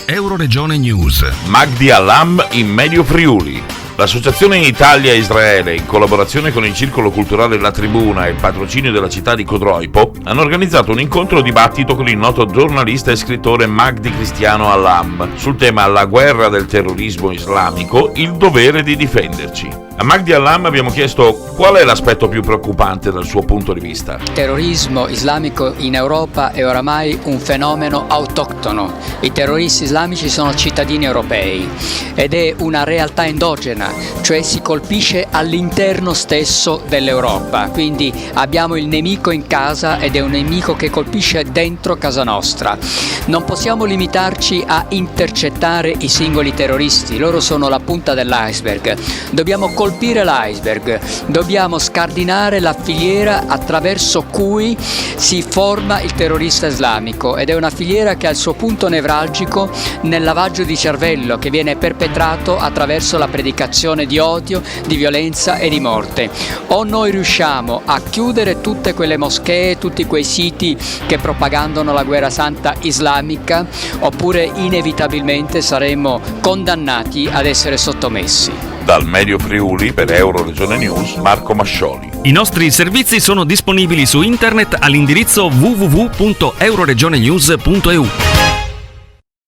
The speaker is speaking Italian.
Euroregione News. Magdi Allam in Medio Friuli. L'associazione Italia-Israele, in collaborazione con il Circolo Culturale La Tribuna e il patrocinio della città di Codroipo, hanno organizzato un incontro dibattito con il noto giornalista e scrittore Magdi Cristiano Allam sul tema La guerra del terrorismo islamico, il dovere di difenderci. A Magdi Allam abbiamo chiesto qual è l'aspetto più preoccupante dal suo punto di vista. Il terrorismo islamico in Europa è oramai un fenomeno autoctono. I terroristi islamici sono cittadini europei ed è una realtà endogena, cioè si colpisce all'interno stesso dell'Europa. Quindi abbiamo il nemico in casa ed è un nemico che colpisce dentro casa nostra. Non possiamo limitarci a intercettare i singoli terroristi, loro sono la punta dell'iceberg. Dobbiamo colpire l'iceberg, dobbiamo scardinare la filiera attraverso cui si forma il terrorista islamico, ed è una filiera che ha il suo punto nevralgico nel lavaggio di cervello che viene perpetrato attraverso la predicazione di odio, di violenza e di morte. O noi riusciamo a chiudere tutte quelle moschee, tutti quei siti che propagandano la guerra santa islamica, oppure inevitabilmente saremo condannati ad essere sottomessi. Dal Medio Friuli per Euroregione News, Marco Mascioli. I nostri servizi sono disponibili su internet all'indirizzo www.euroregionenews.eu.